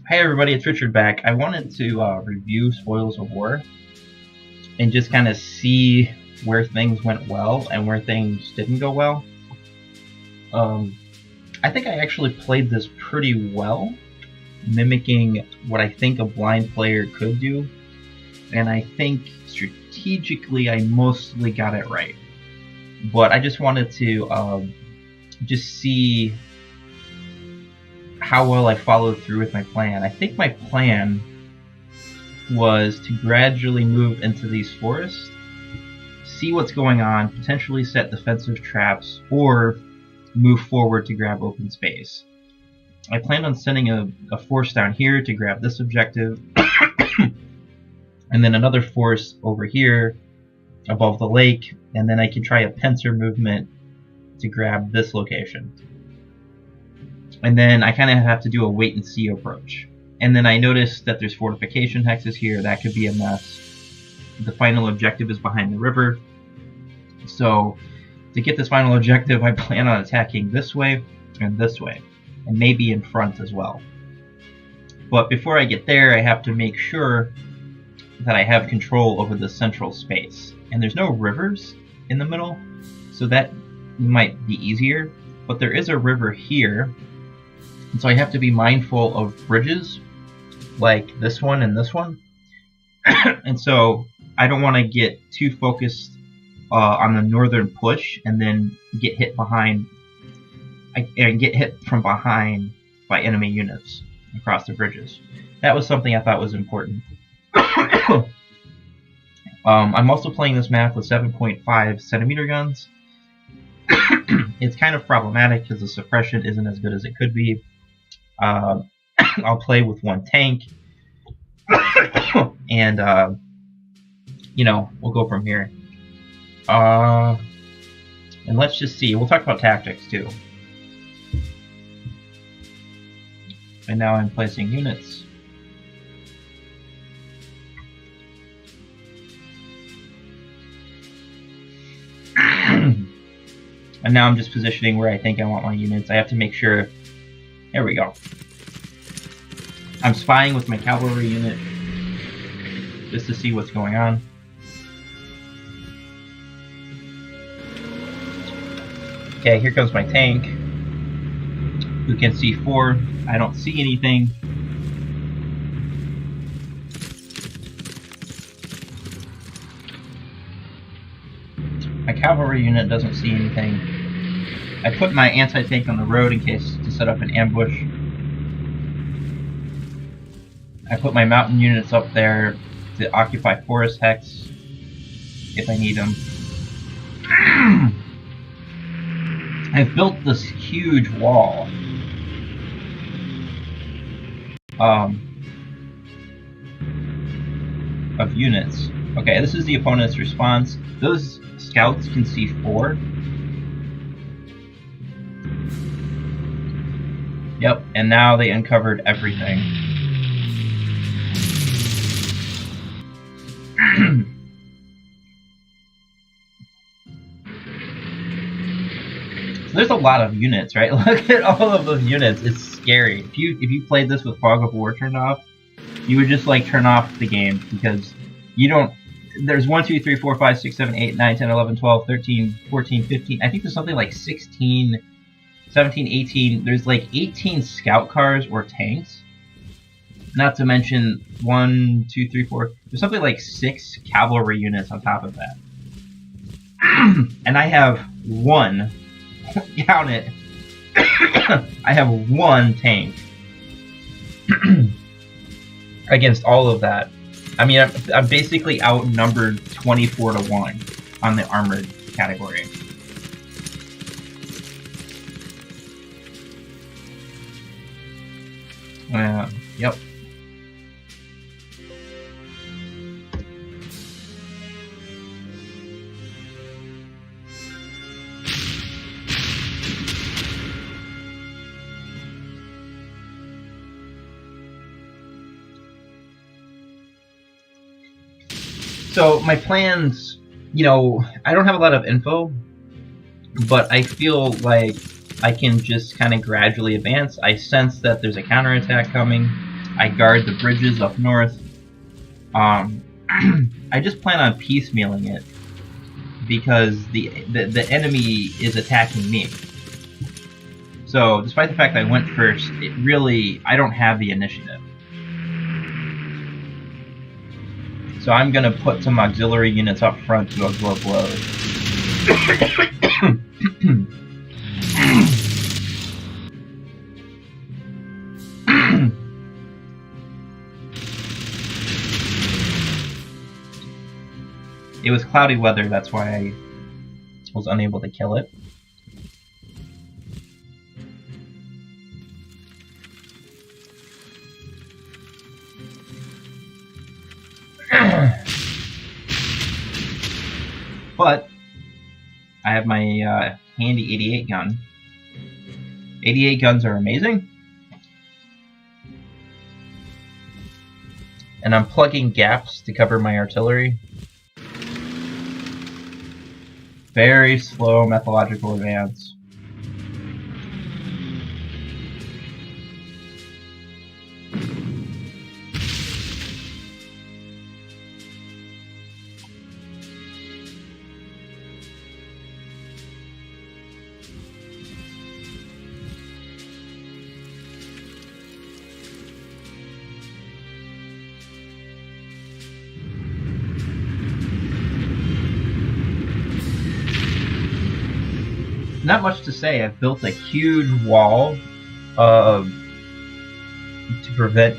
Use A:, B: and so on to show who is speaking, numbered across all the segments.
A: Hey everybody, it's Richard back. I wanted to review Spoils of War and just kind of see where things went well and where things didn't go well. I think I actually played this pretty well, mimicking what I think a blind player could do, and I think strategically I mostly got it right. But I just wanted to just see how well I followed through with my plan. I think my plan was to gradually move into these forests, see what's going on, potentially set defensive traps, or move forward to grab open space. I planned on sending a force down here to grab this objective, and then another force over here above the lake, and then I could try a Panzer movement to grab this location. And then I kind of have to do a wait and see approach. And then I noticed that there's fortification hexes here. That could be a mess. The final objective is behind the river. So to get this final objective, I plan on attacking this way, and maybe in front as well. But before I get there, I have to make sure that I have control over the central space. And there's no rivers in the middle, so that might be easier. But there is a river here. And so I have to be mindful of bridges, like this one and this one. And so I don't want to get too focused on the northern push and then get hit behind, and get hit from behind by enemy units across the bridges. That was something I thought was important. I'm also playing this map with 7.5 centimeter guns. It's kind of problematic because the suppression isn't as good as it could be. I'll play with one tank, and we'll go from here. And let's just see. We'll talk about tactics too. And now I'm placing units. And now I'm just positioning where I think I want my units. I have to make sure. There we go. I'm spying with my cavalry unit just to see what's going on. Okay, here comes my tank, who can see 4. I don't see anything. My cavalry unit doesn't see anything. I put my anti-tank on the road in case to set up an ambush. I put my mountain units up there to occupy forest hex if I need them. I've built this huge wall of units. Okay, this is the opponent's response. Those scouts can see 4. Yep, and now they uncovered everything. So there's a lot of units, right? Look at all of those units. It's scary. If you played this with Fog of War turned off, you would just like turn off the game because you don't. There's 1, 2, 3, 4, 5, 6, 7, 8, 9, 10, 11, 12, 13, 14, 15. I think there's something like 16. 17, 18, there's like 18 scout cars or tanks. Not to mention 1, 2, 3, 4, there's something like 6 cavalry units on top of that. And I have 1, count it, I have 1 tank against all of that. I mean, I'm basically outnumbered 24 to 1 on the armored category. Yep. So my plans, I don't have a lot of info, but I feel like I can just kind of gradually advance. I sense that there's a counterattack coming. I guard the bridges up north. I just plan on piecemealing it because the enemy is attacking me. So, despite the fact I went first, I don't have the initiative. So I'm gonna put some auxiliary units up front to absorb blows. It was cloudy weather, that's why I was unable to kill it. But I have my handy 88 gun. 88 guns are amazing. And I'm plugging gaps to cover my artillery. Very slow methodological advance. Not much to say. I've built a huge wall to prevent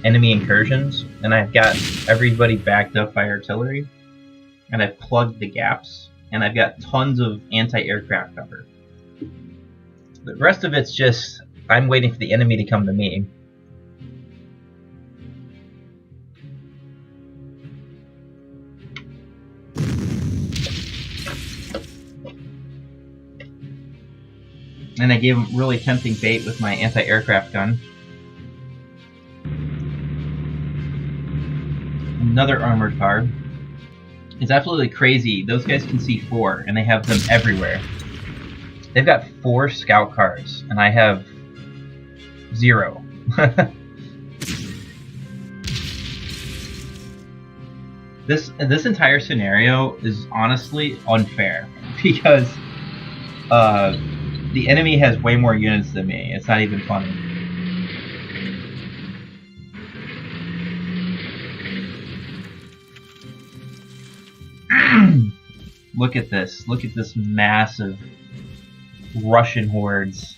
A: enemy incursions, and I've got everybody backed up by artillery, and I've plugged the gaps, and I've got tons of anti-aircraft cover. The rest of it's just I'm waiting for the enemy to come to me. And I gave him really tempting bait with my anti-aircraft gun. Another armored car. It's absolutely crazy. Those guys can see 4, and they have them everywhere. They've got 4 scout cars, and I have 0. This entire scenario is honestly unfair because the enemy has way more units than me. It's not even funny. Look at this. Look at this massive Russian hordes.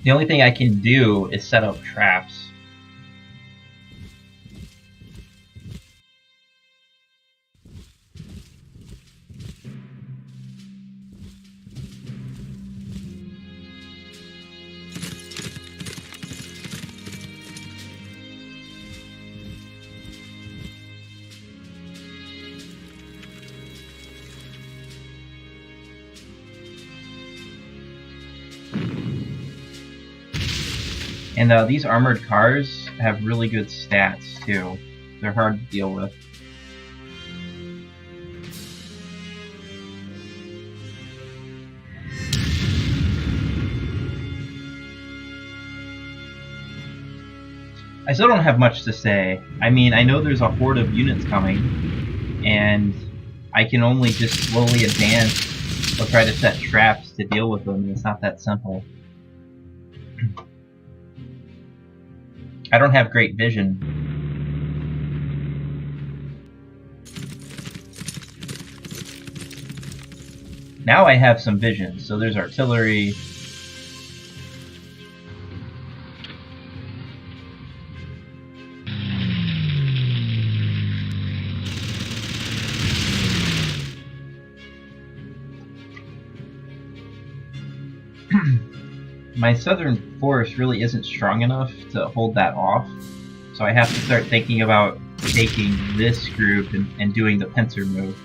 A: The only thing I can do is set up traps. And these armored cars have really good stats too. They're hard to deal with. I still don't have much to say. I mean, I know there's a horde of units coming, and I can only just slowly advance or try to set traps to deal with them. It's not that simple. I don't have great vision. Now I have some vision, so there's artillery. My southern force really isn't strong enough to hold that off, so I have to start thinking about taking this group and doing the Panzer move.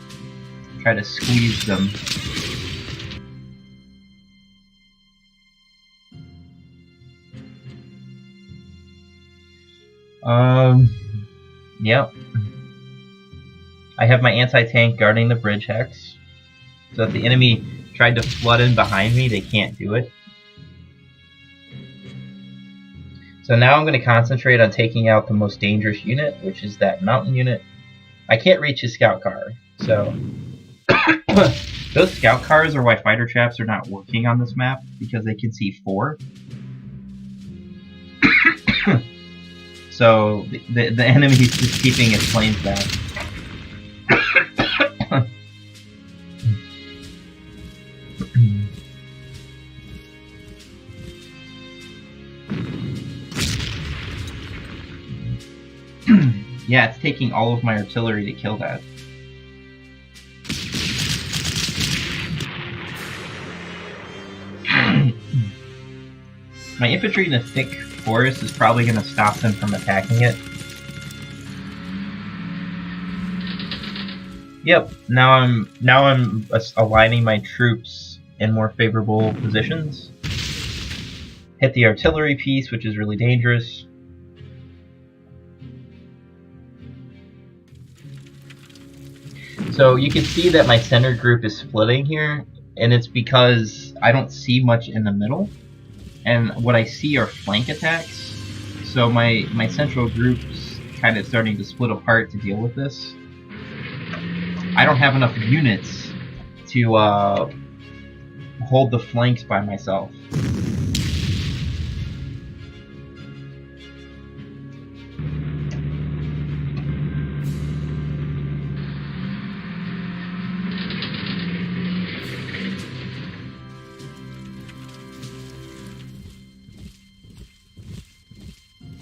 A: Try to squeeze them. Yep. I have my anti-tank guarding the bridge hex, so if the enemy tried to flood in behind me, they can't do it. So now I'm going to concentrate on taking out the most dangerous unit, which is that mountain unit. I can't reach his scout car, so those scout cars are why fighter traps are not working on this map, because they can see 4. So the enemy is just keeping its planes back. Yeah, it's taking all of my artillery to kill that. My infantry in a thick forest is probably going to stop them from attacking it. Yep, now I'm aligning my troops in more favorable positions. Hit the artillery piece, which is really dangerous. So you can see that my center group is splitting here, and it's because I don't see much in the middle, and what I see are flank attacks. So my central group's kind of starting to split apart to deal with this. I don't have enough units to hold the flanks by myself.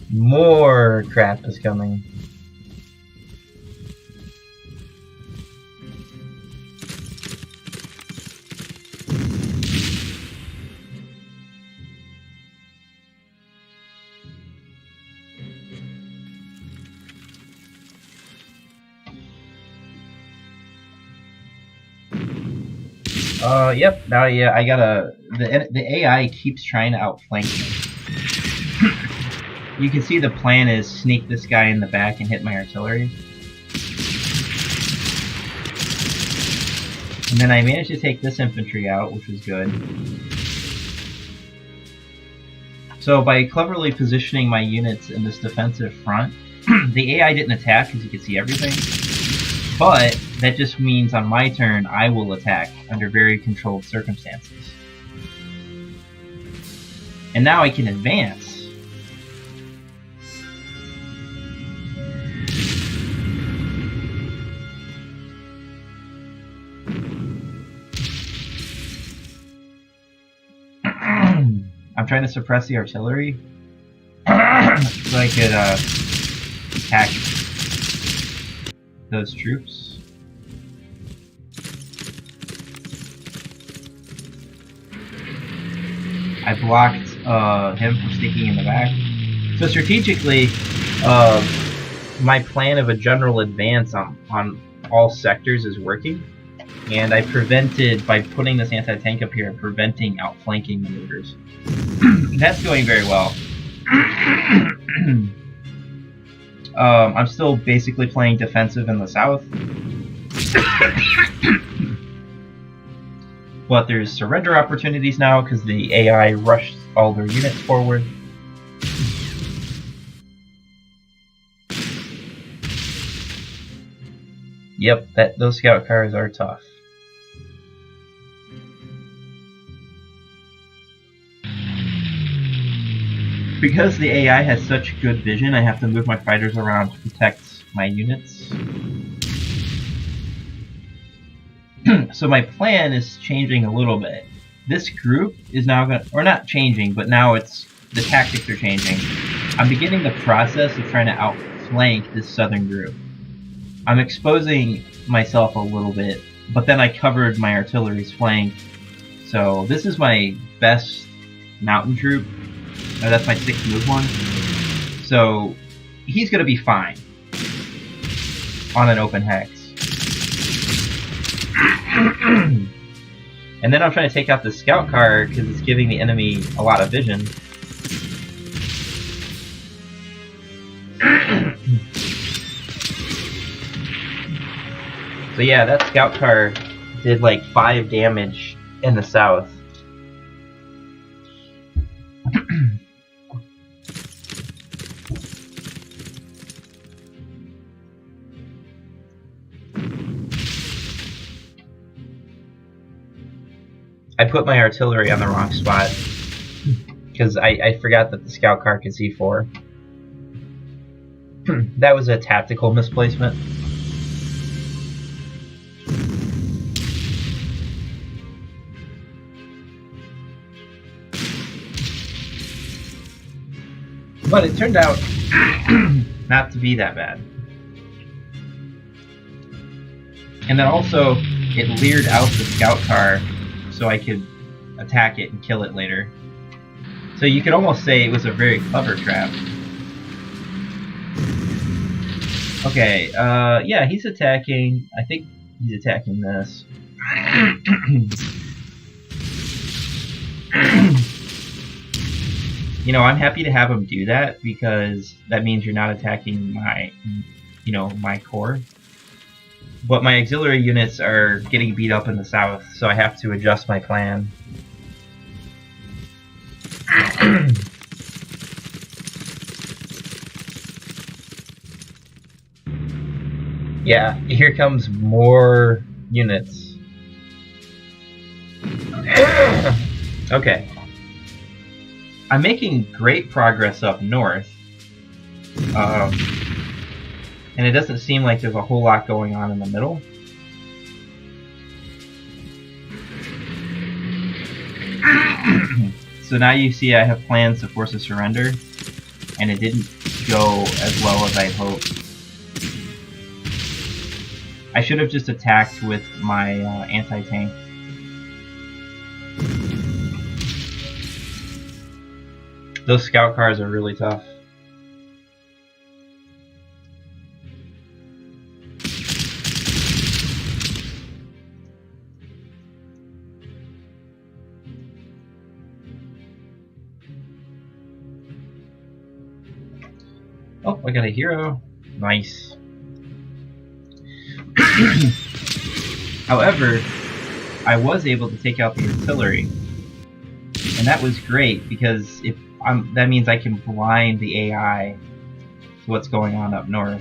A: More crap is coming. Yep. Now, yeah, I gotta. The AI keeps trying to outflank me. You can see the plan is sneak this guy in the back and hit my artillery. And then I managed to take this infantry out, which was good. So by cleverly positioning my units in this defensive front, the AI didn't attack because you could see everything. But that just means on my turn, I will attack under very controlled circumstances. And now I can advance. I'm trying to suppress the artillery so I could attack those troops. I blocked him from sneaking in the back. So strategically, my plan of a general advance on all sectors is working. And I prevented, by putting this anti-tank up here, preventing outflanking maneuvers. That's going very well. I'm still basically playing defensive in the south. But there's surrender opportunities now because the AI rushed all their units forward. Yep, those scout cars are tough. Because the AI has such good vision, I have to move my fighters around to protect my units. So my plan is changing a little bit. This group is now going to, or not changing, but now the tactics are changing. I'm beginning the process of trying to outflank this southern group. I'm exposing myself a little bit, but then I covered my artillery's flank. So this is my best mountain troop. That's my 6th move one. So he's going to be fine on an open hex. And then I'm trying to take out the scout car because it's giving the enemy a lot of vision. So yeah, that scout car did like 5 damage in the south. I put my artillery on the wrong spot because I forgot that the scout car could see 4. That was a tactical misplacement. But it turned out not to be that bad. And then also, it leered out the scout car so I could attack it and kill it later. So you could almost say it was a very clever trap. Okay, yeah, he's attacking. I think he's attacking this. You know, I'm happy to have him do that because that means you're not attacking my, my core. But my auxiliary units are getting beat up in the south, so I have to adjust my plan. Yeah, here comes more units. Okay. I'm making great progress up north. And it doesn't seem like there's a whole lot going on in the middle. So now you see I have plans to force a surrender, and it didn't go as well as I hoped. I should have just attacked with my anti-tank. Those scout cars are really tough. Oh, I got a hero. Nice. However, I was able to take out the artillery. And that was great because that means I can blind the AI to what's going on up north.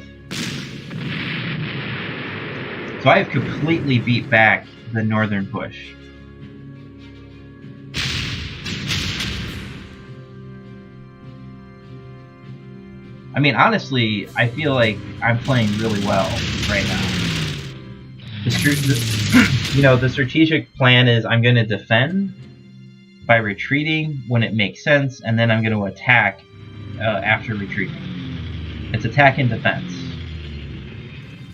A: So I have completely beat back the northern push. I mean, honestly, I feel like I'm playing really well right now. The strategic plan is I'm going to defend by retreating when it makes sense, and then I'm going to attack after retreating. It's attack and defense.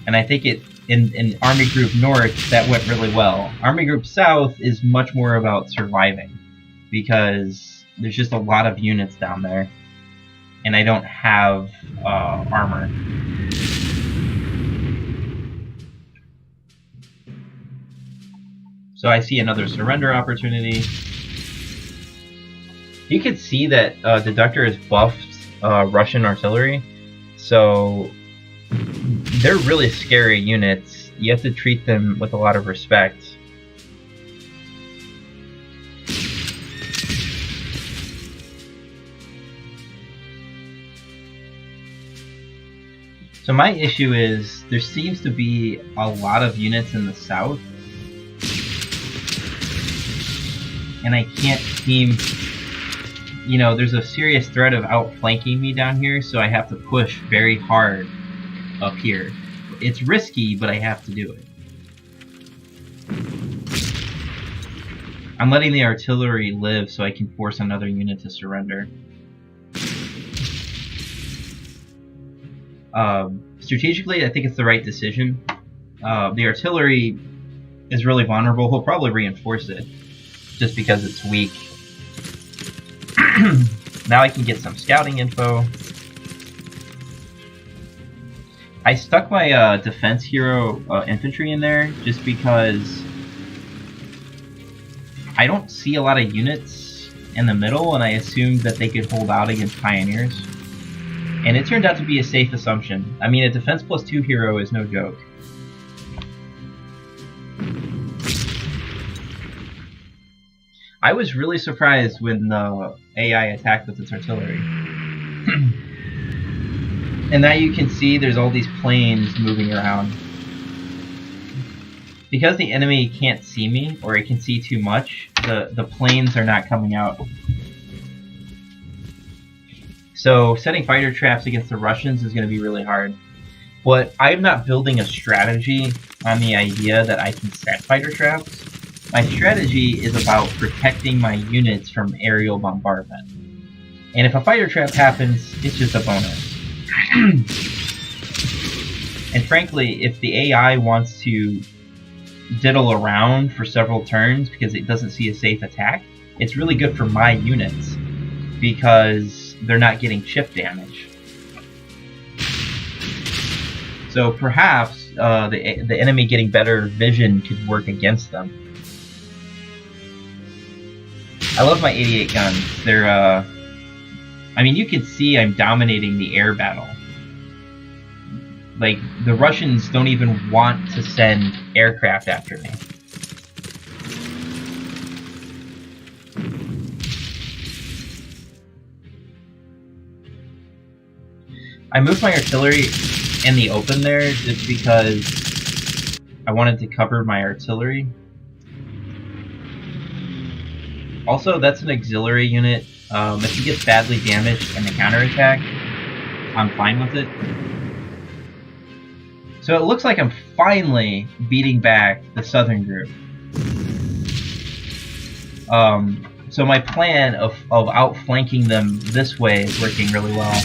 A: And I think in Army Group North, that went really well. Army Group South is much more about surviving, because there's just a lot of units down there, and I don't have armor. So I see another surrender opportunity. You can see that Deductor has buffed Russian artillery, so they're really scary units. You have to treat them with a lot of respect. So my issue is there seems to be a lot of units in the south, and I can't seem, there's a serious threat of outflanking me down here, so I have to push very hard up here. It's risky, but I have to do it. I'm letting the artillery live so I can force another unit to surrender. Strategically, I think it's the right decision. The artillery is really vulnerable. He'll probably reinforce it just because it's weak. Now I can get some scouting info. I stuck my defense hero infantry in there just because I don't see a lot of units in the middle, and I assumed that they could hold out against pioneers. And it turned out to be a safe assumption. I mean, a defense +2 hero is no joke. I was really surprised when the AI attacked with its artillery. And now you can see there's all these planes moving around. Because the enemy can't see me, or it can see too much, the planes are not coming out. So setting fighter traps against the Russians is going to be really hard. But I'm not building a strategy on the idea that I can set fighter traps. My strategy is about protecting my units from aerial bombardment. And if a fighter trap happens, it's just a bonus. And frankly, if the AI wants to diddle around for several turns because it doesn't see a safe attack, it's really good for my units because they're not getting chip damage. So perhaps the enemy getting better vision could work against them. I love my 88 guns. They're, I mean, you can see I'm dominating the air battle. Like, the Russians don't even want to send aircraft after me. I moved my artillery in the open there just because I wanted to cover my artillery. Also, that's an auxiliary unit. If he gets badly damaged in the counterattack, I'm fine with it. So it looks like I'm finally beating back the southern group. So my plan of outflanking them this way is working really well.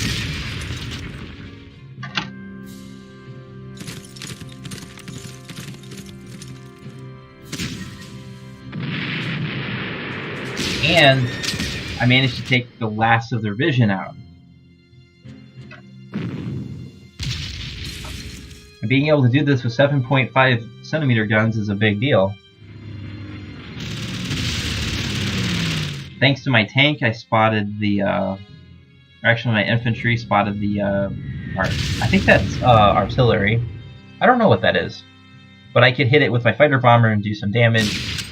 A: And I managed to take the last of their vision out. And being able to do this with 7.5 centimeter guns is a big deal. Thanks to my tank, I spotted the, actually my infantry spotted the, I think that's artillery. I don't know what that is. But I could hit it with my fighter bomber and do some damage.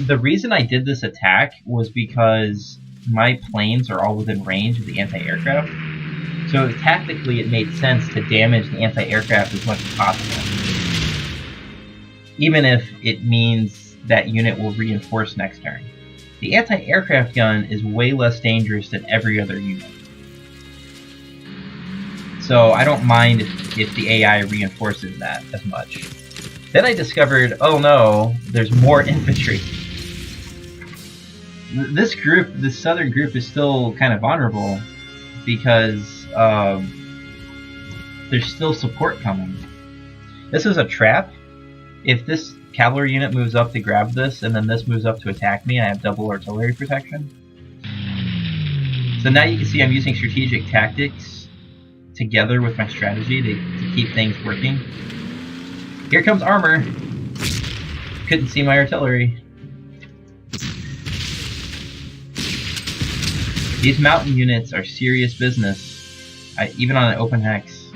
A: The reason I did this attack was because my planes are all within range of the anti-aircraft. So tactically it made sense to damage the anti-aircraft as much as possible. Even if it means that unit will reinforce next turn. The anti-aircraft gun is way less dangerous than every other unit. So I don't mind if the AI reinforces that as much. Then I discovered, oh no, there's more infantry. This group, this southern group, is still kind of vulnerable because there's still support coming. This is a trap. If this cavalry unit moves up to grab this, and then this moves up to attack me, I have double artillery protection. So now you can see I'm using strategic tactics together with my strategy to keep things working. Here comes armor. Couldn't see my artillery. These mountain units are serious business, even on an open hex.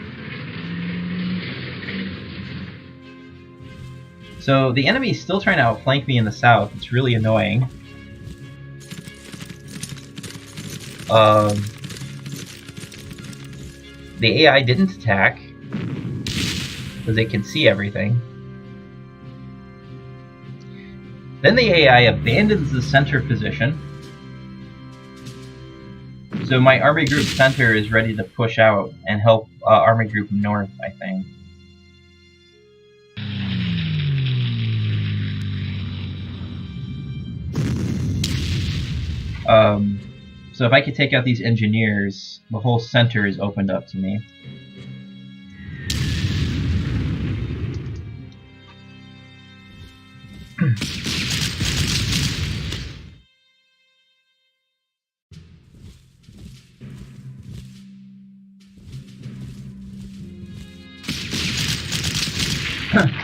A: So the enemy is still trying to outflank me in the south. It's really annoying. The AI didn't attack because they can see everything. Then the AI abandons the center position. So my Army Group Center is ready to push out and help Army Group North, I think. So if I could take out these engineers, the whole center is opened up to me.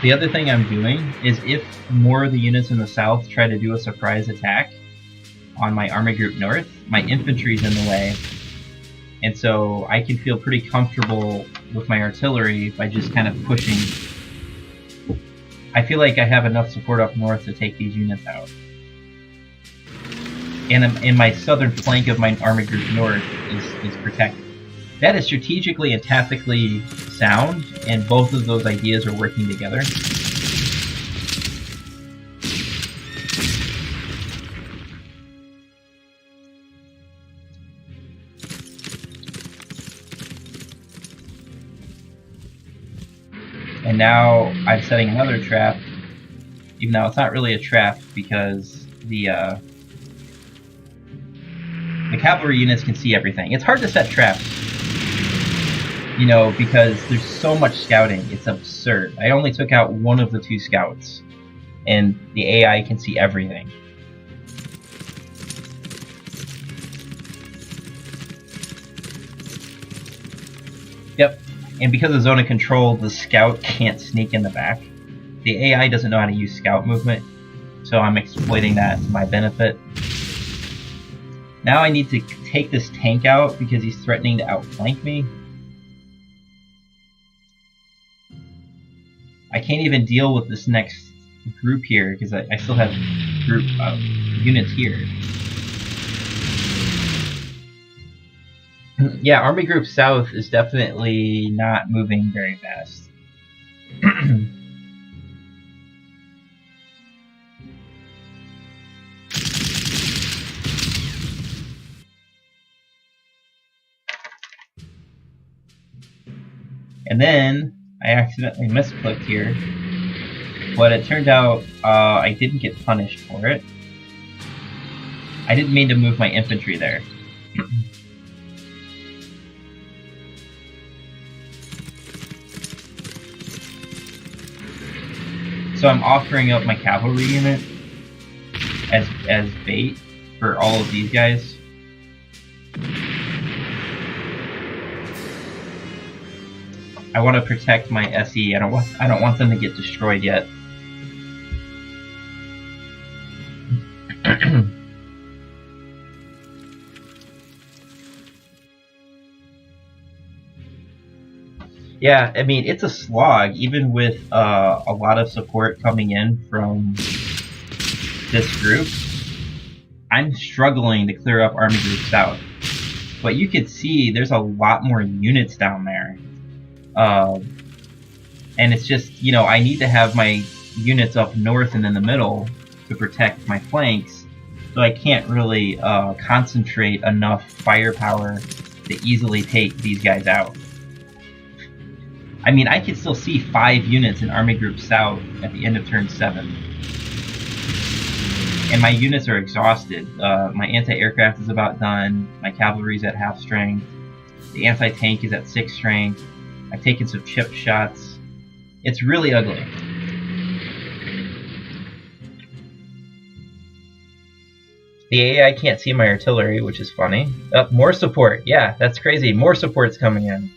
A: The other thing I'm doing is if more of the units in the south try to do a surprise attack on my Army Group North, my infantry's in the way. And so I can feel pretty comfortable with my artillery by just kind of pushing. I feel like I have enough support up north to take these units out. And in my southern flank of my Army Group North is protected. That is strategically and tactically sound, and both of those ideas are working together. And now I'm setting another trap, even though it's not really a trap because the cavalry units can see everything. It's hard to set traps, you know, because there's so much scouting. It's absurd. I only took out one of the 2 scouts, and the AI can see everything. Yep, and because of zone of control, the scout can't sneak in the back. The AI doesn't know how to use scout movement, so I'm exploiting that to my benefit. Now I need to take this tank out because he's threatening to outflank me. I can't even deal with this next group here because I still have group units here. Yeah, Army Group South is definitely not moving very fast. And then I accidentally misclicked here, but it turned out I didn't get punished for it. I didn't mean to move my infantry there. So I'm offering up my cavalry unit as bait for all of these guys. I want to protect my SE. I don't want them to get destroyed yet. Yeah, I mean, it's a slog, even with a lot of support coming in from this group. I'm struggling to clear up Army Group South. But you can see there's a lot more units down there. And it's just, you know, I need to have my units up north and in the middle to protect my flanks. So I can't really concentrate enough firepower to easily take these guys out. I mean, I can still see 5 units in Army Group South at the end of turn 7. And my units are exhausted. My anti-aircraft is about done. My cavalry's at half strength. The anti-tank is at 6 strength. I've taken some chip shots. It's really ugly. The AI can't see my artillery, which is funny. More support. Yeah, that's crazy. More support's coming in.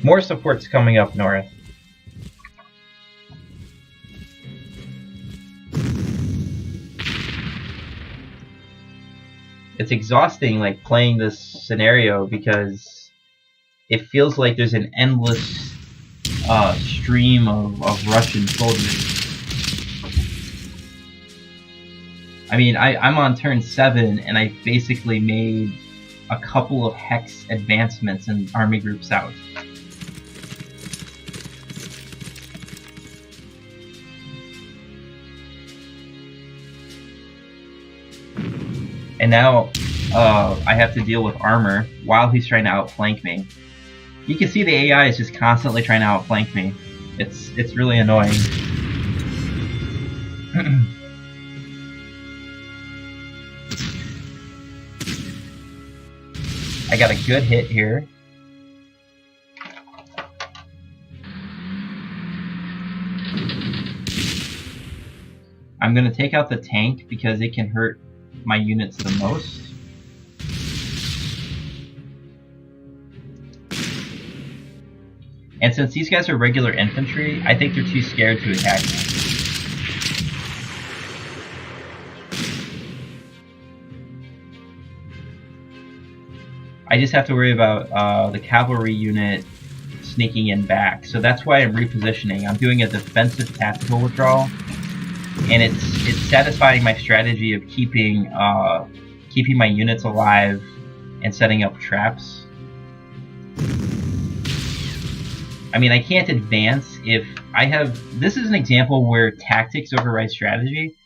A: More support's coming up north. It's exhausting, like, playing this scenario because it feels like there's an endless stream of Russian soldiers. I mean, I'm on turn 7, and I basically made a couple of hex advancements in Army Group South. And now I have to deal with armor while he's trying to outflank me. You can see the AI is just constantly trying to outflank me. It's really annoying. I got a good hit here. I'm gonna take out the tank because it can hurt my units the most. And since these guys are regular infantry, I think they're too scared to attack me. I just have to worry about the cavalry unit sneaking in back. So that's why I'm repositioning. I'm doing a defensive tactical withdrawal. And it's satisfying my strategy of keeping my units alive and setting up traps. I mean, I can't advance if I have... This is an example where tactics override strategy.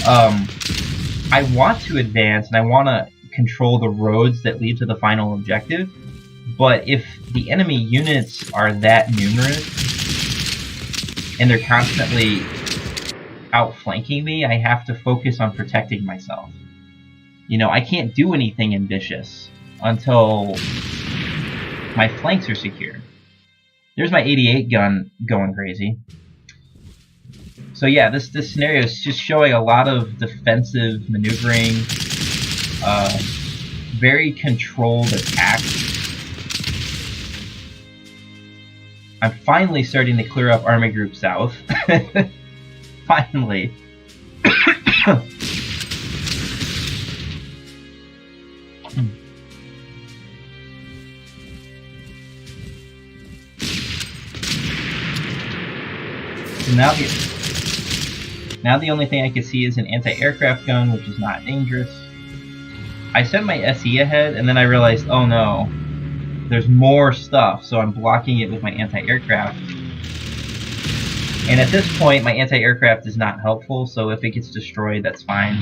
A: I want to advance and I want to control the roads that lead to the final objective, But if the enemy units are that numerous, and they're constantly outflanking me, I have to focus on protecting myself. You know, I can't do anything ambitious until my flanks are secure. There's my 88 gun going crazy. So yeah, this scenario is just showing a lot of defensive maneuvering, very controlled attacks. I'm finally starting to clear up Army Group South. Finally. So now the only thing I can see is an anti-aircraft gun, which is not dangerous. I sent my SE ahead, and then I realized, oh no, there's more stuff, so I'm blocking it with my anti-aircraft. And at this point, my anti-aircraft is not helpful, so if it gets destroyed, that's fine.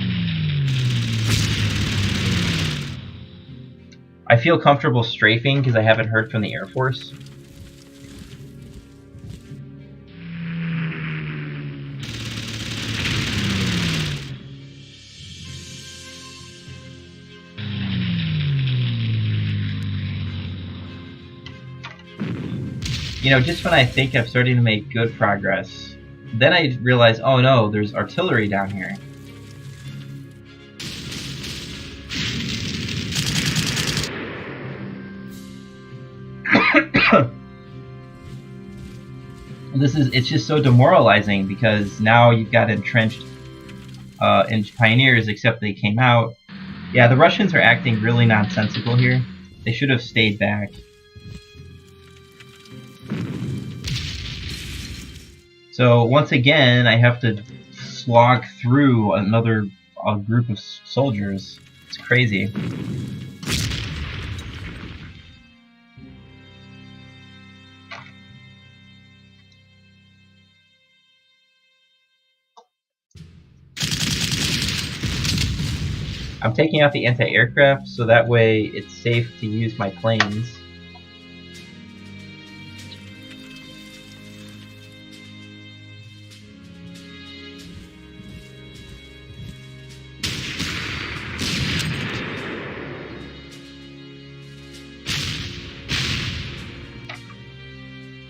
A: I feel comfortable strafing because I haven't heard from the Air Force. You know, just when I think I'm starting to make good progress, then I realize, oh no, there's artillery down here. It's just so demoralizing because now you've got entrenched pioneers, except they came out. Yeah, the Russians are acting really nonsensical here. They should have stayed back. So once again, I have to slog through another group of soldiers. It's crazy. I'm taking out the anti-aircraft so that way it's safe to use my planes.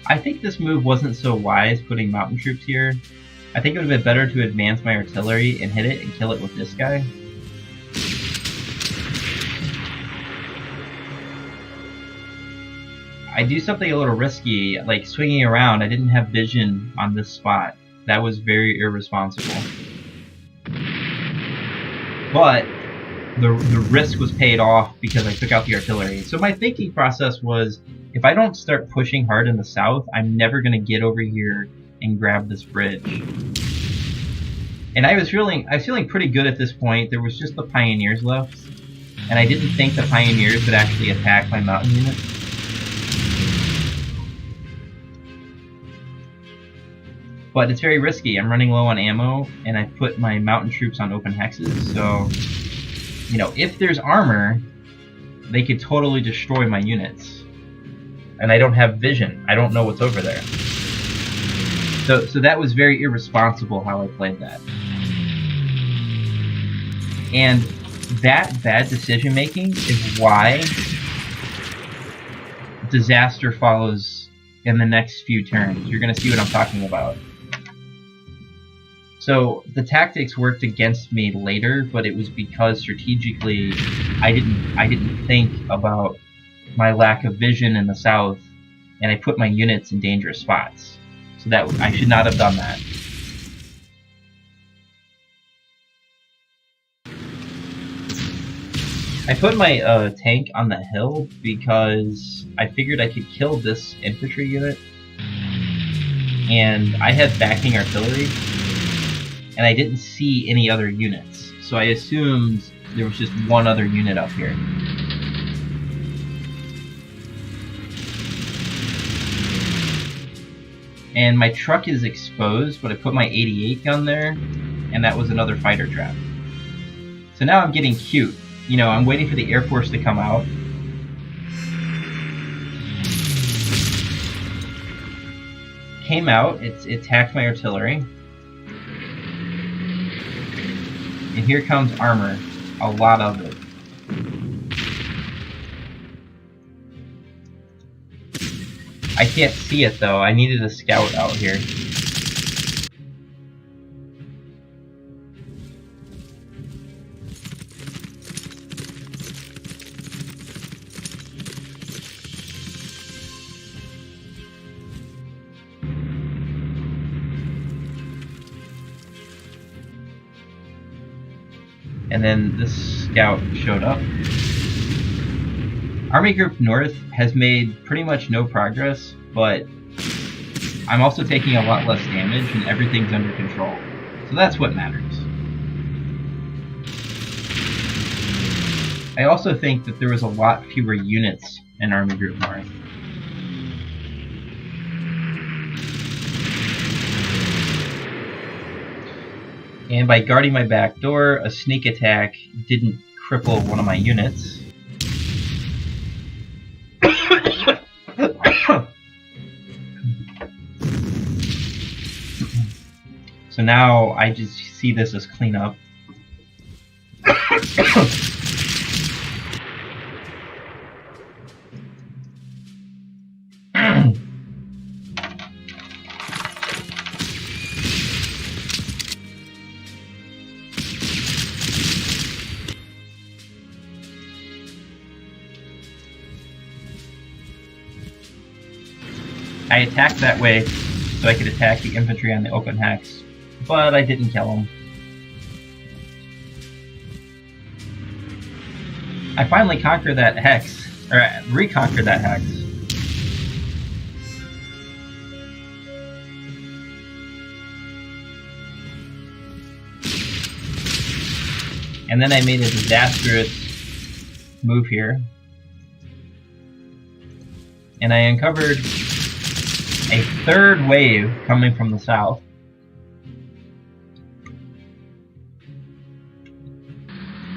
A: I think this move wasn't so wise, putting mountain troops here. I think it would have been better to advance my artillery and hit it and kill it with this guy. I do something a little risky, like swinging around. I didn't have vision on this spot. That was very irresponsible. But the risk was paid off because I took out the artillery. So my thinking process was, if I don't start pushing hard in the south, I'm never going to get over here and grab this bridge. And I was feeling pretty good at this point. There was just the pioneers left, and I didn't think the pioneers would actually attack my mountain unit. But it's very risky. I'm running low on ammo, and I put my mountain troops on open hexes, so, you know, if there's armor, they could totally destroy my units. And I don't have vision. I don't know what's over there. So that was very irresponsible how I played that. And that bad decision making is why disaster follows in the next few turns. You're going to see what I'm talking about. So the tactics worked against me later, but it was because strategically I didn't think about my lack of vision in the south, and I put my units in dangerous spots. So that I should not have done that. I put my tank on the hill because I figured I could kill this infantry unit, and I had backing artillery, and I didn't see any other units, so I assumed there was just one other unit up here. And my truck is exposed, but I put my 88 gun there, and that was another fighter trap. So now I'm getting cute. You know, I'm waiting for the Air Force to come out. came out, it attacked my artillery. And here comes armor. A lot of it. I can't see it though, I needed a scout out here. And then this scout showed up. Army Group North has made pretty much no progress, but I'm also taking a lot less damage and everything's under control. So that's what matters. I also think that there was a lot fewer units in Army Group North. And by guarding my back door, a sneak attack didn't cripple one of my units. So now I just see this as cleanup. I attacked that way so I could attack the infantry on the open hex, but I didn't kill them. I finally conquered that hex, or reconquered that hex. And then I made a disastrous move here. And I uncovered a third wave coming from the south.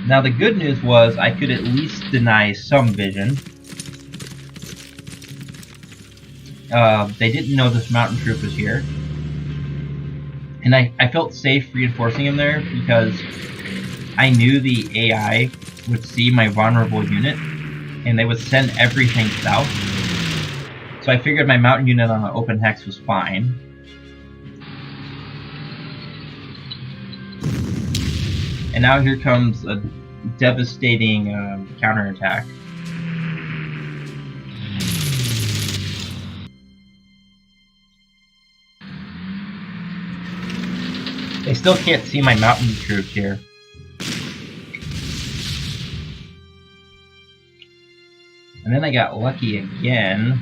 A: Now the good news was I could at least deny some vision. They didn't know this mountain troop was here. And I felt safe reinforcing him there because I knew the AI would see my vulnerable unit and they would send everything south. So I figured my mountain unit on the open hex was fine. And now here comes a devastating counterattack. They still can't see my mountain troops here. And then I got lucky again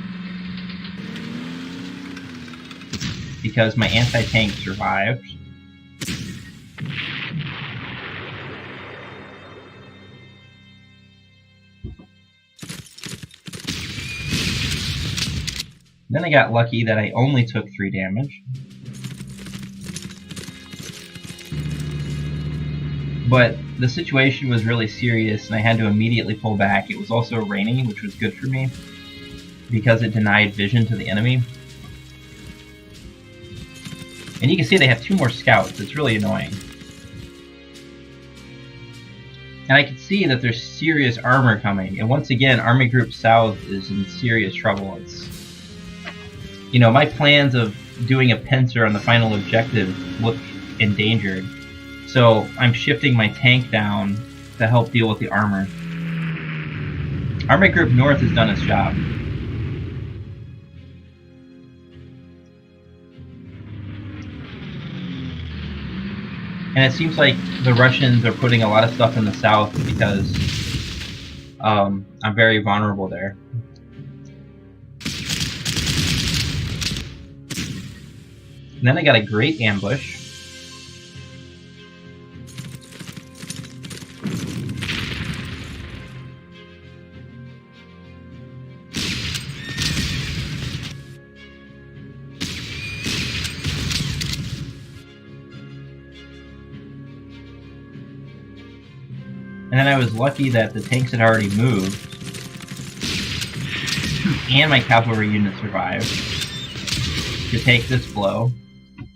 A: because my anti-tank survived. Then I got lucky that I only took 3 damage. But the situation was really serious and I had to immediately pull back. It was also raining, which was good for me because it denied vision to the enemy. And you can see they have 2 more scouts. It's really annoying. And I can see that there's serious armor coming. And once again, Army Group South is in serious trouble. It's, you know, my plans of doing a Panzer on the final objective look endangered. So I'm shifting my tank down to help deal with the armor. Army Group North has done its job. And it seems like the Russians are putting a lot of stuff in the south because I'm very vulnerable there. And then I got a great ambush. And then I was lucky that the tanks had already moved. And my cavalry unit survived. to take this blow.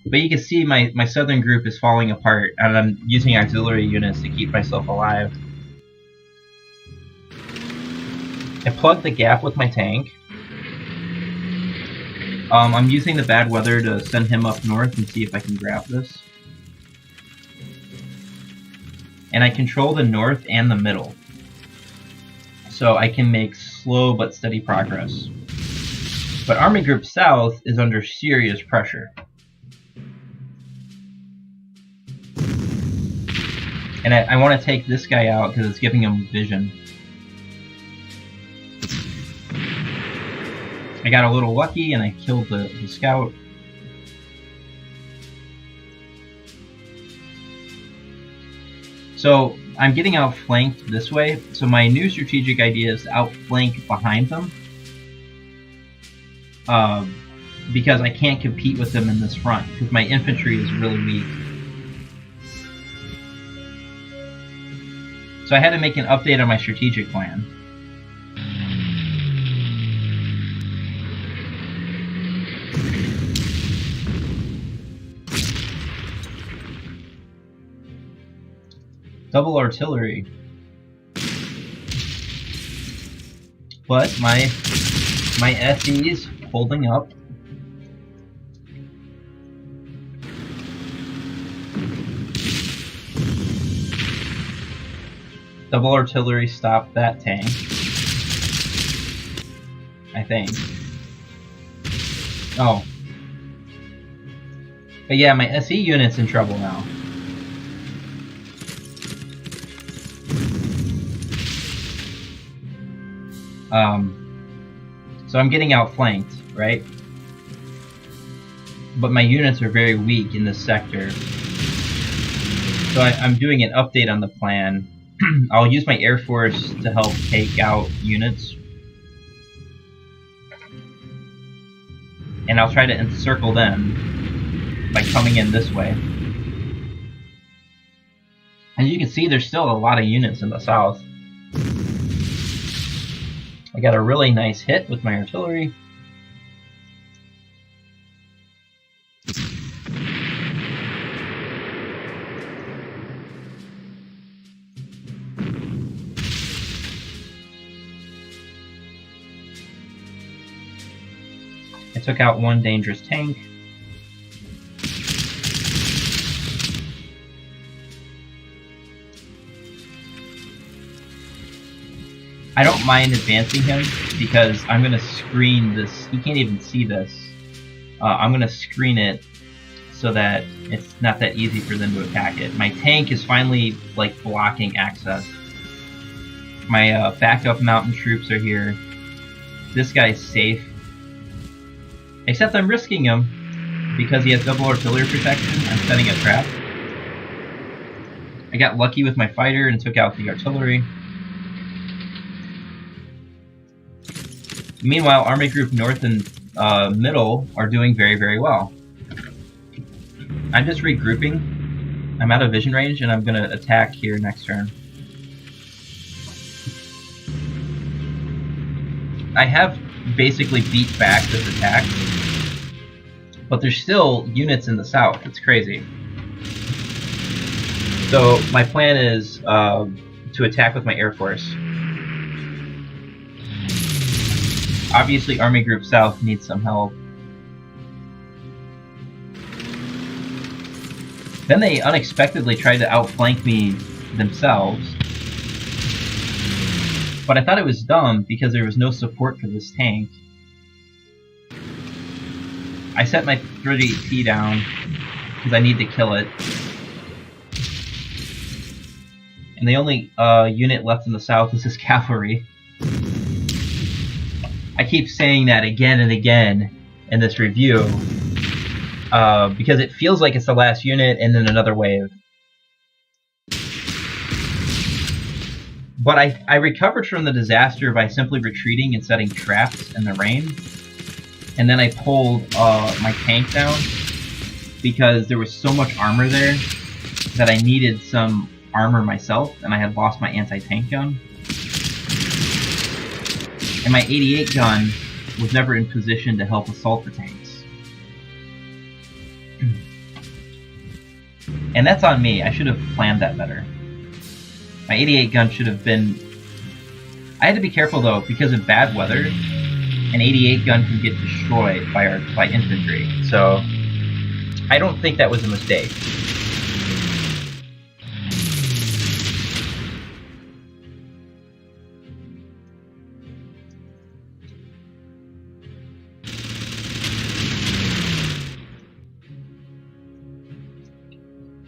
A: But you can see my southern group is falling apart, and I'm using auxiliary units to keep myself alive. I plugged the gap with my tank. I'm using the bad weather to send him up north and see if I can grab this. And I control the north and the middle, so I can make slow but steady progress. But Army Group South is under serious pressure. And I want to take this guy out because it's giving him vision. I got a little lucky and I killed the scout. So I'm getting outflanked this way, so my new strategic idea is to outflank behind them. Because I can't compete with them in this front, because my infantry is really weak. So I had to make an update on my strategic plan. Double artillery. But my SE's holding up. Double artillery stopped that tank, I think. Oh. But yeah, my SE unit's in trouble now. So I'm getting outflanked, right? But my units are very weak in this sector. So I'm doing an update on the plan. I'll use my Air Force to help take out units. And I'll try to encircle them by coming in this way. As you can see, there's still a lot of units in the south. I got a really nice hit with my artillery. I took out one dangerous tank. I don't mind advancing him because I'm going to screen this. He can't even see this. I'm going to screen it so that it's not that easy for them to attack it. My tank is finally like blocking access. My backup mountain troops are here. This guy's safe. Except I'm risking him because he has double artillery protection. I'm setting a trap. I got lucky with my fighter and took out the artillery. Meanwhile, Army Group North and Middle are doing very, very well. I'm just regrouping. I'm out of vision range, and I'm going to attack here next turn. I have basically beat back this attack, but there's still units in the south. It's crazy. So my plan is to attack with my Air Force. Obviously, Army Group South needs some help. Then they unexpectedly tried to outflank me themselves. But I thought it was dumb because there was no support for this tank. I set my 38T down because I need to kill it. And the only unit left in the south is this cavalry. I keep saying that again and again in this review because it feels like it's the last unit and then another wave. But I recovered from the disaster by simply retreating and setting traps in the rain. And then I pulled my tank down because there was so much armor there that I needed some armor myself, and I had lost my anti-tank gun. And my 88 gun was never in position to help assault the tanks. And that's on me. I should have planned that better. My 88 gun should have been... I had to be careful though, because of bad weather, an 88 gun can get destroyed by infantry. So I don't think that was a mistake.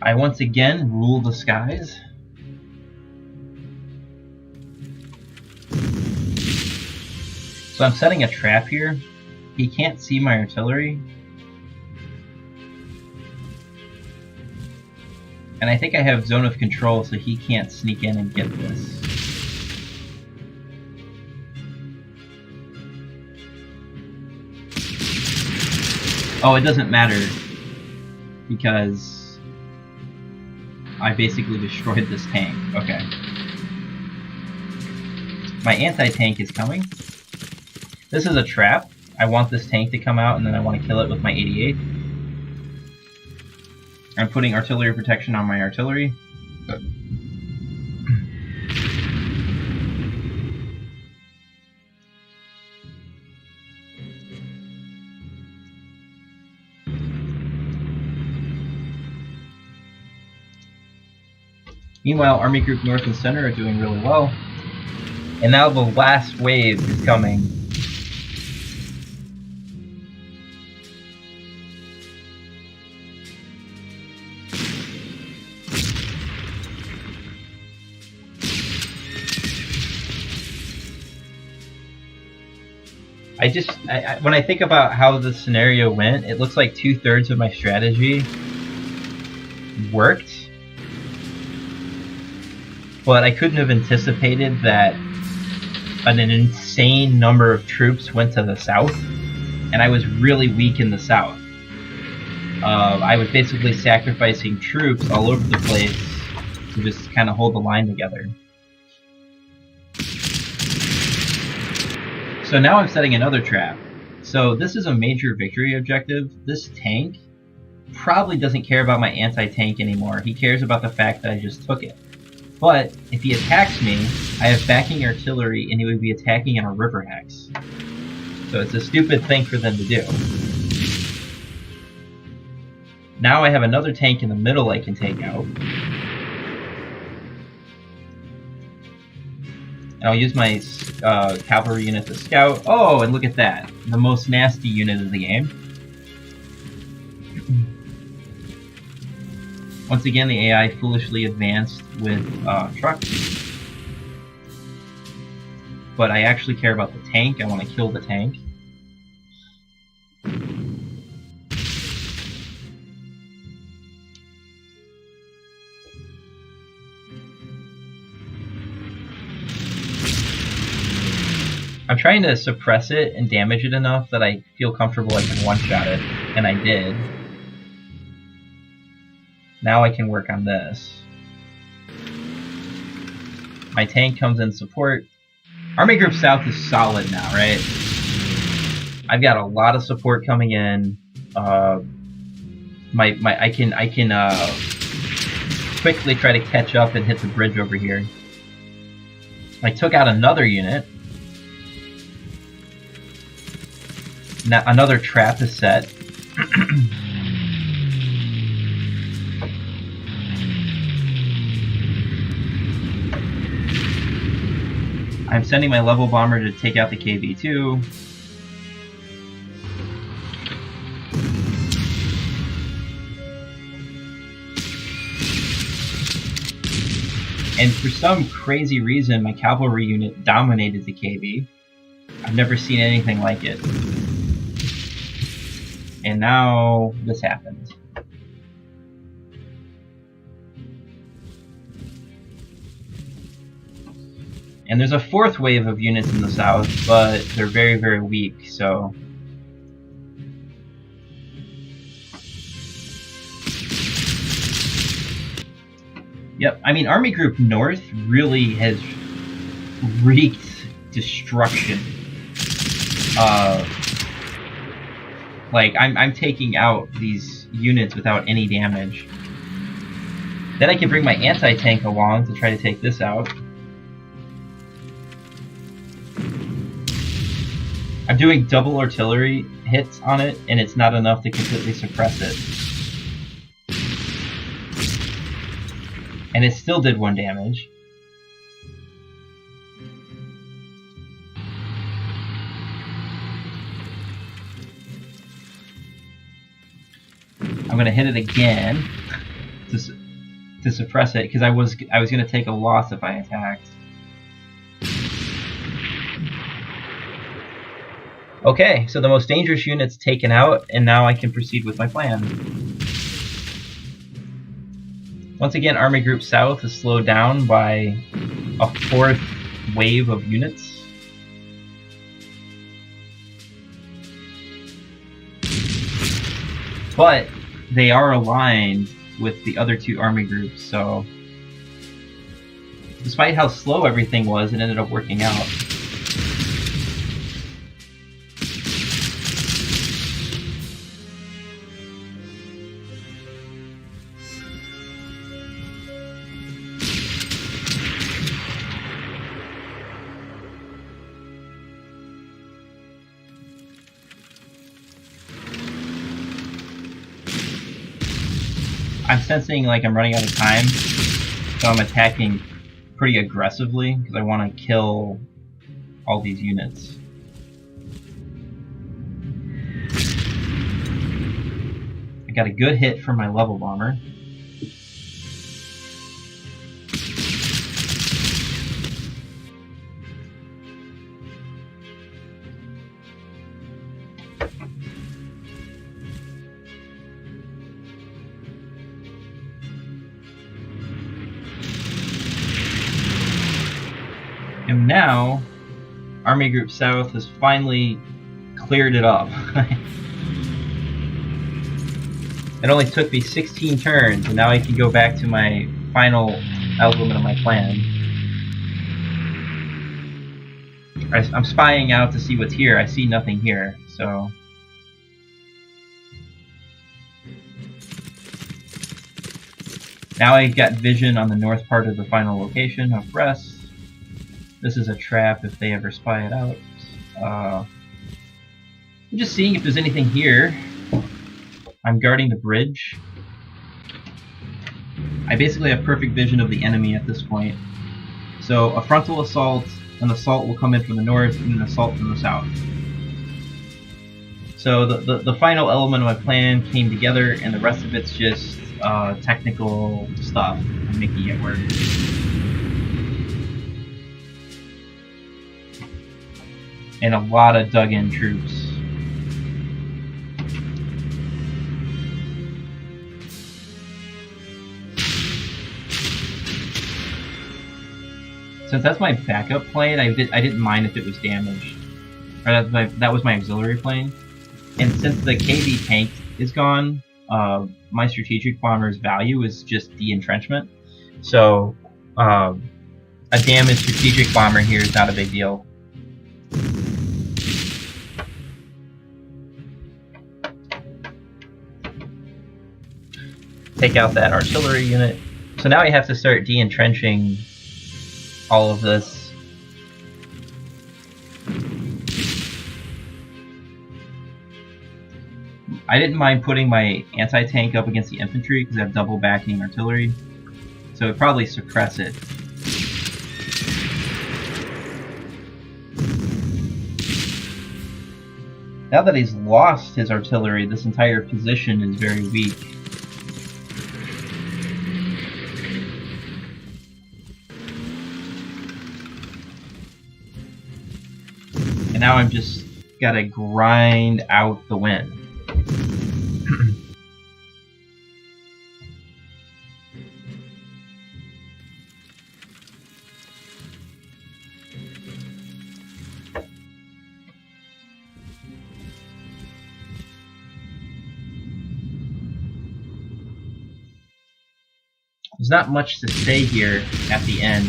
A: I once again rule the skies. So I'm setting a trap here. He can't see my artillery. And I think I have zone of control so he can't sneak in and get this. Oh, it doesn't matter because I basically destroyed this tank. Okay. My anti-tank is coming. This is a trap. I want this tank to come out and then I want to kill it with my 88. I'm putting artillery protection on my artillery. Meanwhile, Army Group North and Center are doing really well. And now the last wave is coming. When I think about how the scenario went, it looks like 2/3 of my strategy worked. But I couldn't have anticipated that an insane number of troops went to the south, and I was really weak in the south. I was basically sacrificing troops all over the place to just kind of hold the line together. So now I'm setting another trap. So this is a major victory objective. This tank probably doesn't care about my anti-tank anymore. He cares about the fact that I just took it. But if he attacks me, I have backing artillery and he would be attacking on a river hex. So it's a stupid thing for them to do. Now I have another tank in the middle I can take out. And I'll use my cavalry unit to scout. Oh, and look at that. The most nasty unit of the game. Once again, the AI foolishly advanced with trucks. But I actually care about the tank. I want to kill the tank. I'm trying to suppress it and damage it enough that I feel comfortable I can one-shot it, and I did. Now I can work on this. My tank comes in support. Army Group South is solid now, right? I've got a lot of support coming in. I can quickly try to catch up and hit the bridge over here. I took out another unit. Now another trap is set. I'm sending my level bomber to take out the KV-2. And for some crazy reason, my cavalry unit dominated the KV. I've never seen anything like it. And now this happens. And there's a fourth wave of units in the south, but they're very, very weak, so... Yep, I mean, Army Group North really has wreaked destruction. Like, I'm taking out these units without any damage. Then I can bring my anti-tank along to try to take this out. I'm doing double artillery hits on it, and it's not enough to completely suppress it. And it still did 1 damage. I'm gonna hit it again to suppress it, because I was gonna take a loss if I attacked. Okay, so the most dangerous unit's taken out, and now I can proceed with my plan. Once again, Army Group South is slowed down by a 4th wave of units. But they are aligned with the other 2 army groups, so despite how slow everything was, it ended up working out. I'm sensing like I'm running out of time, so I'm attacking pretty aggressively because I want to kill all these units. I got a good hit from my level bomber. And now, Army Group South has finally cleared it up. It only took me 16 turns, and now I can go back to my final element of my plan. I'm spying out to see what's here. I see nothing here, so... Now I've got vision on the north part of the final location of rest. This is a trap if they ever spy it out. I'm just seeing if there's anything here. I'm guarding the bridge. I basically have perfect vision of the enemy at this point. So a frontal assault, an assault will come in from the north, and an assault from the south. So the final element of my plan came together, and the rest of it's just technical stuff. I'm making it work. And a lot of dug-in troops. Since that's my backup plane, I didn't mind if it was damaged. Or that was my auxiliary plane. And since the KV tank is gone, my strategic bomber's value is just de-entrenchment. So a damaged strategic bomber here is not a big deal. Take out that artillery unit. So now I have to start de-entrenching all of this. I didn't mind putting my anti-tank up against the infantry because I have double backing artillery, so it would probably suppress it. Now that he's lost his artillery, this entire position is very weak. And now I'm just gotta grind out the win. There's not much to say here at the end.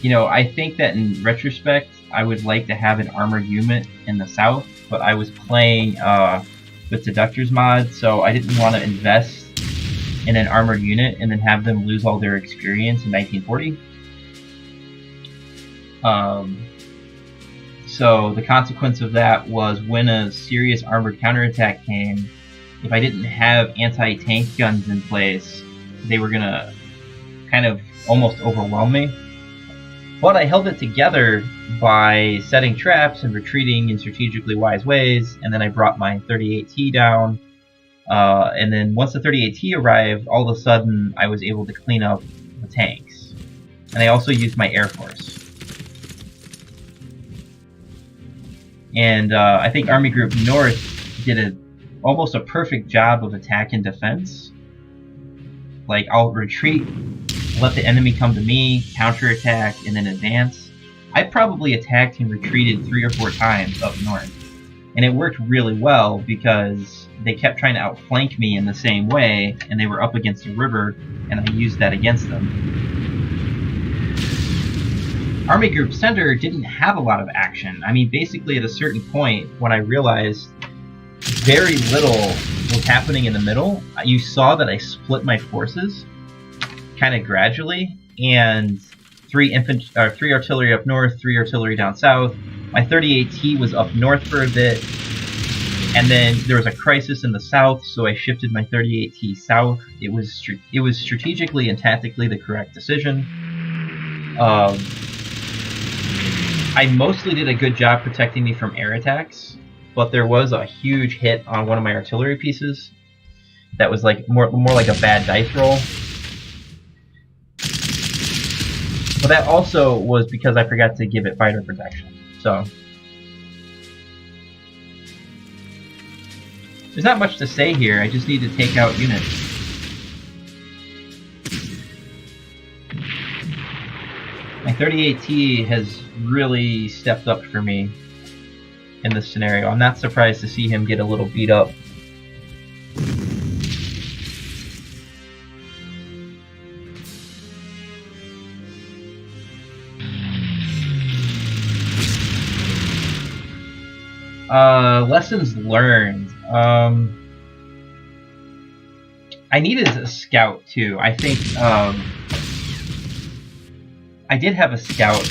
A: You know, I think that in retrospect, I would like to have an armored unit in the south but I was playing with Deductor's mod, so I didn't want to invest in an armored unit and then have them lose all their experience in 1940. So the consequence of that was when a serious armored counterattack came, if I didn't have anti-tank guns in place, they were gonna kind of almost overwhelm me. But I held it together by setting traps and retreating in strategically wise ways, and then I brought my 38T down. And then once the 38T arrived, all of a sudden I was able to clean up the tanks. And I also used my Air Force. And I think Army Group North did almost a perfect job of attack and defense. Like, I'll retreat, let the enemy come to me, counterattack, and then advance. I probably attacked and retreated 3 or 4 times up north. And it worked really well because they kept trying to outflank me in the same way, and they were up against a river, and I used that against them. Army Group Center didn't have a lot of action. I mean, basically at a certain point, when I realized very little was happening in the middle, you saw that I split my forces kind of gradually, and 3 artillery up north, 3 artillery down south. My 38T was up north for a bit, and then there was a crisis in the south, so I shifted my 38T south. It was strategically and tactically the correct decision. I mostly did a good job protecting me from air attacks, but there was a huge hit on one of my artillery pieces that was like more like a bad dice roll. But that also was because I forgot to give it fighter protection. So there's not much to say here. I just need to take out units. My 38T has really stepped up for me in this scenario. I'm not surprised to see him get a little beat up. Lessons learned. I needed a scout too. I think I did have a scout,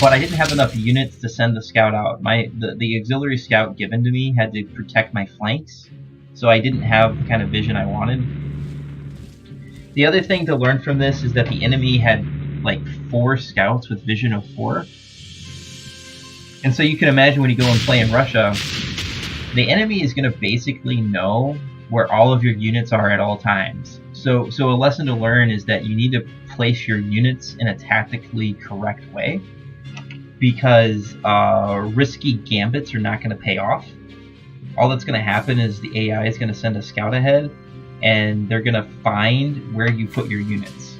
A: but I didn't have enough units to send the scout out. The auxiliary scout given to me had to protect my flanks, so I didn't have the kind of vision I wanted. The other thing to learn from this is that the enemy had like 4 scouts with vision of 4. And so you can imagine when you go and play in Russia, the enemy is going to basically know where all of your units are at all times. So a lesson to learn is that you need to place your units in a tactically correct way, because risky gambits are not going to pay off. All that's going to happen is the AI is going to send a scout ahead, and they're going to find where you put your units.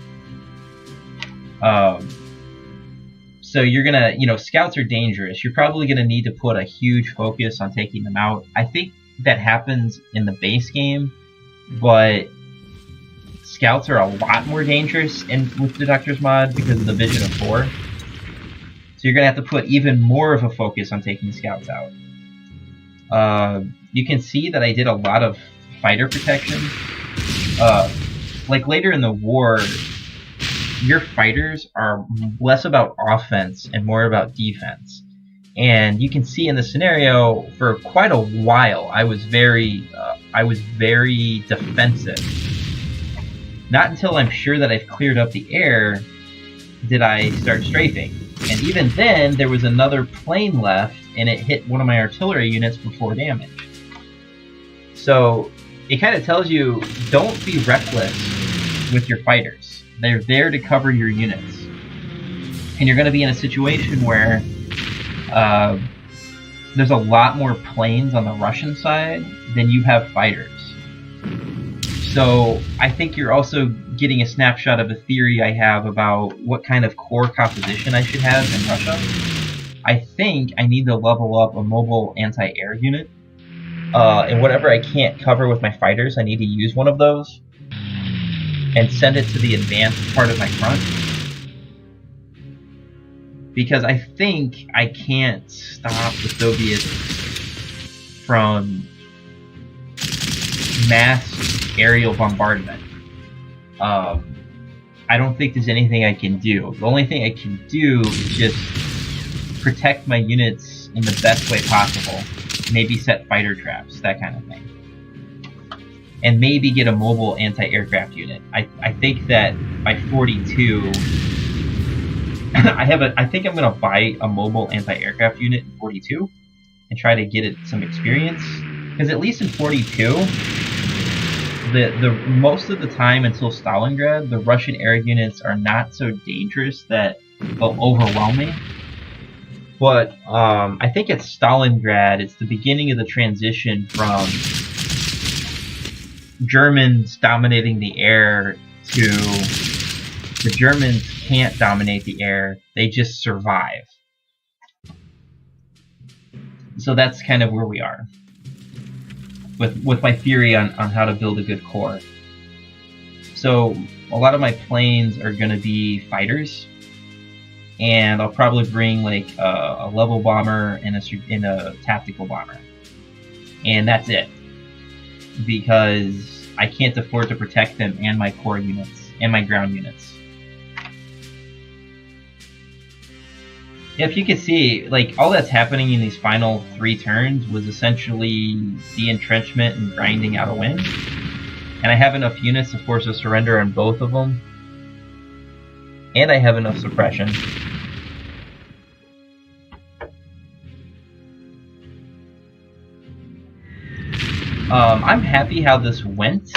A: So you're gonna, scouts are dangerous. You're probably gonna need to put a huge focus on taking them out. I think that happens in the base game, but scouts are a lot more dangerous with Deductor's mod because of the vision of 4. So you're gonna have to put even more of a focus on taking scouts out. You can see that I did a lot of fighter protection. Like later in the war, your fighters are less about offense and more about defense. And you can see in the scenario, for quite a while, I was very defensive. Not until I'm sure that I've cleared up the air did I start strafing. And even then, there was another plane left, and it hit one of my artillery units for 4 damage. So it kind of tells you, don't be reckless with your fighters. They're there to cover your units. And you're going to be in a situation where there's a lot more planes on the Russian side than you have fighters. So I think you're also getting a snapshot of a theory I have about what kind of core composition I should have in Russia. I think I need to level up a mobile anti-air unit. And whatever I can't cover with my fighters, I need to use one of those and send it to the advanced part of my front. Because I think I can't stop the Soviets from mass aerial bombardment. I don't think there's anything I can do. The only thing I can do is just protect my units in the best way possible. Maybe set fighter traps, that kind of thing. And maybe get a mobile anti-aircraft unit. I think that by 42, I think I'm gonna buy a mobile anti-aircraft unit in 42 and try to get it some experience. Because at least in 42, the most of the time until Stalingrad, the Russian air units are not so dangerous that they'll overwhelm me. But I think at Stalingrad, it's the beginning of the transition from Germans dominating the air to the Germans can't dominate the air, they just survive. So that's kind of where we are with my theory on how to build a good core. So a lot of my planes are going to be fighters, and I'll probably bring like a level bomber and a tactical bomber, and that's it, because I can't afford to protect them and my core units and my ground units. Yeah, if you could see, like, all that's happening in these final 3 turns was essentially de-entrenchment and grinding out a win. And I have enough units to force a surrender on both of them. And I have enough suppression. I'm happy how this went.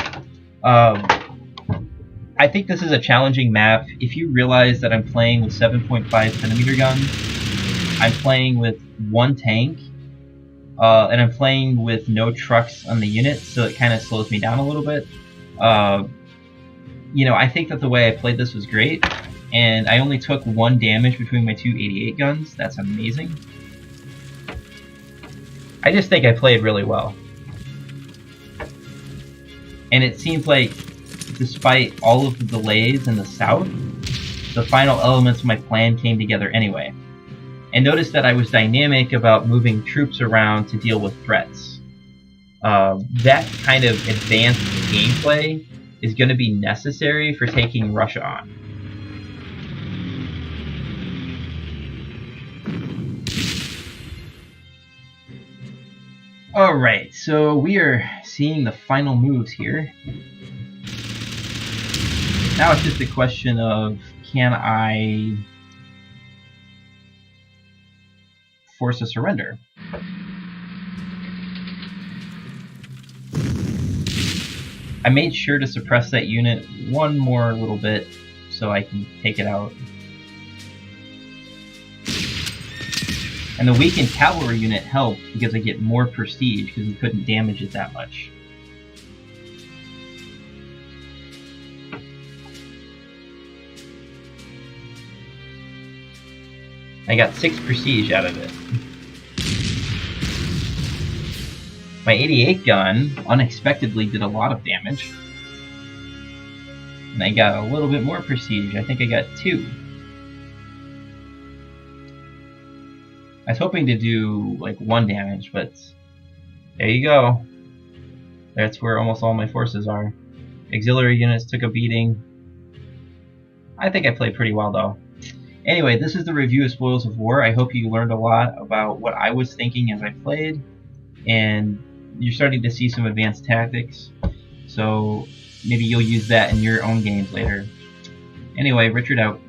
A: I think this is a challenging map. If you realize that I'm playing with 7.5cm guns, I'm playing with 1 tank, and I'm playing with no trucks on the unit, so it kind of slows me down a little bit. You know, I think that the way I played this was great, and I only took 1 damage between my 2 88 guns. That's amazing. I just think I played really well. And it seems like, despite all of the delays in the south, the final elements of my plan came together anyway. And notice that I was dynamic about moving troops around to deal with threats. That kind of advanced gameplay is going to be necessary for taking Russia on. Alright, so we are seeing the final moves here. Now it's just a question of, can I force a surrender? I made sure to suppress that unit 1 more little bit so I can take it out. And the weakened cavalry unit helped because I get more prestige because we couldn't damage it that much. I got 6 prestige out of it. My 88 gun unexpectedly did a lot of damage. And I got a little bit more prestige. I think I got 2. I was hoping to do like 1 damage, but there you go. That's where almost all my forces are. Auxiliary units took a beating. I think I played pretty well though. Anyway, this is the review of Spoils of War. I hope you learned a lot about what I was thinking as I played, and you're starting to see some advanced tactics, so maybe you'll use that in your own games later. Anyway, Richard out.